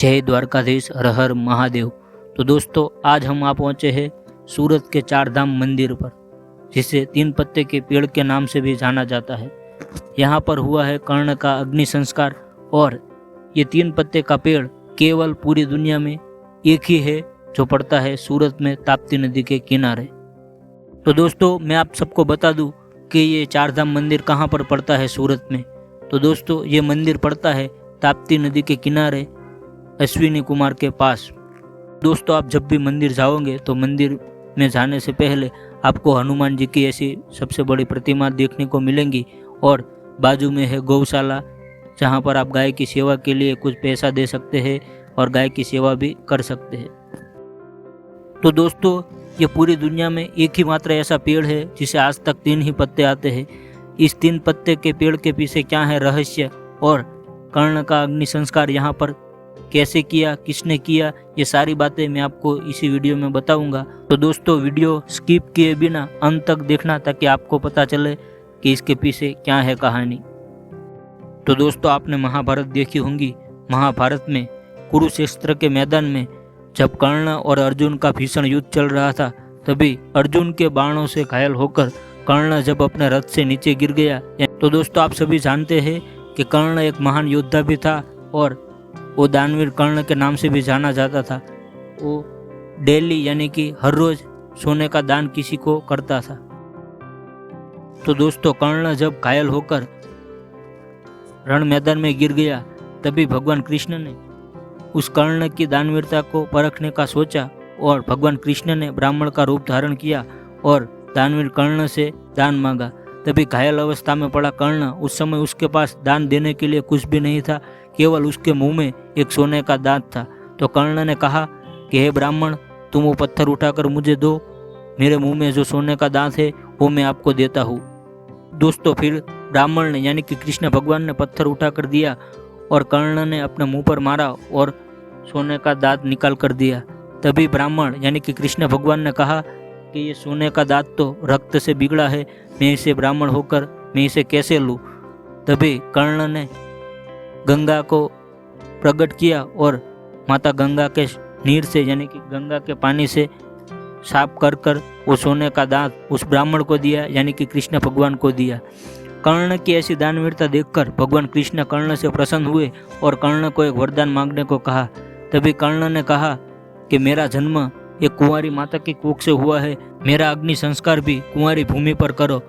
जय द्वारकाधीश, हर हर महादेव। तो दोस्तों, आज हम आ पहुँचे हैं सूरत के चार धाम मंदिर पर, जिसे तीन पत्ते के पेड़ के नाम से भी जाना जाता है। यहाँ पर हुआ है कर्ण का अग्नि संस्कार, और ये तीन पत्ते का पेड़ केवल पूरी दुनिया में एक ही है, जो पड़ता है सूरत में ताप्ती नदी के किनारे। तो दोस्तों, मैं आप सबको बता दूं कि ये चार धाम मंदिर कहाँ पर पड़ता है सूरत में। तो दोस्तों, ये मंदिर पड़ता है ताप्ती नदी के किनारे अश्विनी कुमार के पास। दोस्तों, आप जब भी मंदिर जाओगे तो मंदिर में जाने से पहले आपको हनुमान जी की ऐसी सबसे बड़ी प्रतिमा देखने को मिलेंगी, और बाजू में है गौशाला, जहां पर आप गाय की सेवा के लिए कुछ पैसा दे सकते हैं और गाय की सेवा भी कर सकते हैं। तो दोस्तों, ये पूरी दुनिया में एक ही मात्र ऐसा पेड़ है जिसे आज तक तीन ही पत्ते आते हैं। इस तीन पत्ते के पेड़ के पीछे क्या है रहस्य, और कर्ण का अग्नि संस्कार यहाँ पर कैसे किया, किसने किया, ये सारी बातें मैं आपको इसी वीडियो में बताऊंगा। तो दोस्तों, वीडियो स्किप किए बिना अंत तक देखना, ताकि आपको पता चले कि इसके पीछे क्या है कहानी। तो दोस्तों, आपने महाभारत देखी होंगी। महाभारत में कुरुक्षेत्र के मैदान में जब कर्ण और अर्जुन का भीषण युद्ध चल रहा था, तभी अर्जुन के बाणों से घायल होकर कर्ण जब अपने रथ से नीचे गिर गया। तो दोस्तों, आप सभी जानते हैं कि कर्ण एक महान योद्धा भी था, और वो दानवीर कर्ण के नाम से भी जाना जाता था। वो डेली यानी कि हर रोज सोने का दान किसी को करता था। तो दोस्तों, कर्ण जब घायल होकर रण मैदान में गिर गया, तभी भगवान कृष्ण ने उस कर्ण की दानवीरता को परखने का सोचा, और भगवान कृष्ण ने ब्राह्मण का रूप धारण किया और दानवीर कर्ण से दान मांगा। तभी घायल अवस्था में पड़ा कर्ण, उस समय उसके पास दान देने के लिए कुछ भी नहीं था, केवल उसके मुंह में एक सोने का दांत था। तो कर्ण ने कहा कि हे ब्राह्मण, तुम वो पत्थर उठाकर मुझे दो, मेरे मुंह में जो सोने का दांत है वो मैं आपको देता हूँ। दोस्तों, फिर ब्राह्मण ने यानी कि कृष्ण भगवान ने पत्थर उठाकर दिया, और कर्ण ने अपने मुंह पर मारा और सोने का दांत निकाल कर दिया। तभी ब्राह्मण यानी कि कृष्ण भगवान ने कहा कि ये सोने का दांत तो रक्त से बिगड़ा है, मैं इसे ब्राह्मण होकर मैं इसे कैसे लूँ। तभी कर्ण ने गंगा को प्रकट किया, और माता गंगा के नीर से यानी कि गंगा के पानी से साफ कर कर वो सोने का दांत उस ब्राह्मण को दिया, यानी कि कृष्ण भगवान को दिया। कर्ण की ऐसी दानवीरता देखकर भगवान कृष्ण कर्ण से प्रसन्न हुए और कर्ण को एक वरदान मांगने को कहा। तभी कर्ण ने कहा कि मेरा जन्म एक कुंवारी माता की कोख से हुआ है, मेरा अग्नि संस्कार भी कुंवारी भूमि पर करो,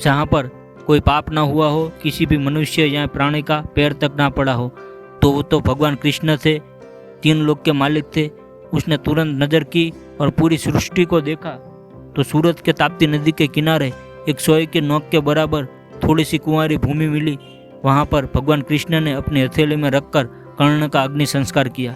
जहाँ पर कोई पाप ना हुआ हो, किसी भी मनुष्य या प्राणी का पैर तक ना पड़ा हो। तो वो तो भगवान कृष्ण थे, तीन लोक के मालिक थे। उसने तुरंत नजर की और पूरी सृष्टि को देखा, तो सूरत के ताप्ती नदी के किनारे एक सोए के नोक के बराबर थोड़ी सी कुंवारी भूमि मिली। वहाँ पर भगवान कृष्ण ने अपनी हथेली में रखकर कर्ण का अग्नि संस्कार किया।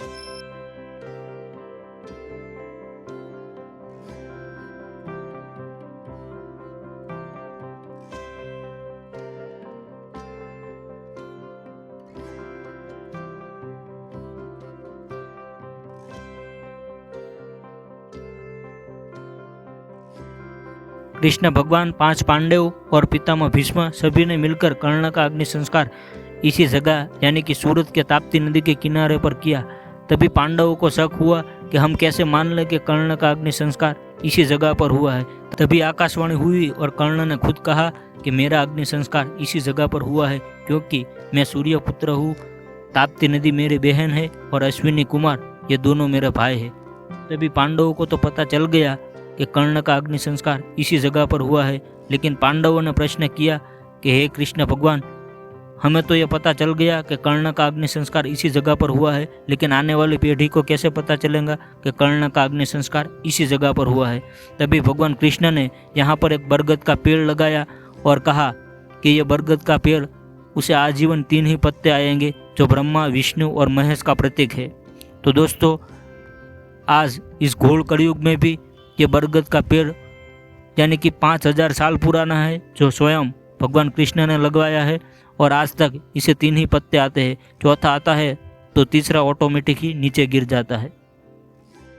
कृष्ण भगवान, पांच पांडव और पितामह भीष्म सभी ने मिलकर कर्ण का अग्नि संस्कार इसी जगह यानी कि सूरत के ताप्ती नदी के किनारे पर किया। तभी पांडवों को शक हुआ कि हम कैसे मान लें कि कर्ण का अग्नि संस्कार इसी जगह पर हुआ है। तभी आकाशवाणी हुई और कर्ण ने खुद कहा कि मेरा अग्नि संस्कार इसी जगह पर हुआ है, क्योंकि मैं सूर्य पुत्र हूँ, ताप्ती नदी मेरी बहन है और अश्विनी कुमार ये दोनों मेरे भाई है। तभी पांडवों को तो पता चल गया कि कर्ण का अग्नि संस्कार इसी जगह पर हुआ है, लेकिन पांडवों ने प्रश्न किया कि हे कृष्ण भगवान, हमें तो यह पता चल गया कि कर्ण का अग्नि संस्कार इसी जगह पर हुआ है, लेकिन आने वाली पीढ़ी को कैसे पता चलेगा कि कर्ण का अग्नि संस्कार इसी जगह पर हुआ है। तभी भगवान कृष्ण ने यहाँ पर एक बरगद का पेड़ लगाया और कहा कि यह बरगद का पेड़ उसे आजीवन तीन ही पत्ते आएंगे, जो ब्रह्मा, विष्णु और महेश का प्रतीक है। तो दोस्तों, आज इस घोर कलयुग में भी ये बरगद का पेड़ यानी कि 5000 साल पुराना है, जो स्वयं भगवान कृष्ण ने लगवाया है, और आज तक इसे तीन ही पत्ते आते हैं। चौथा आता है तो तीसरा ऑटोमेटिक ही नीचे गिर जाता है।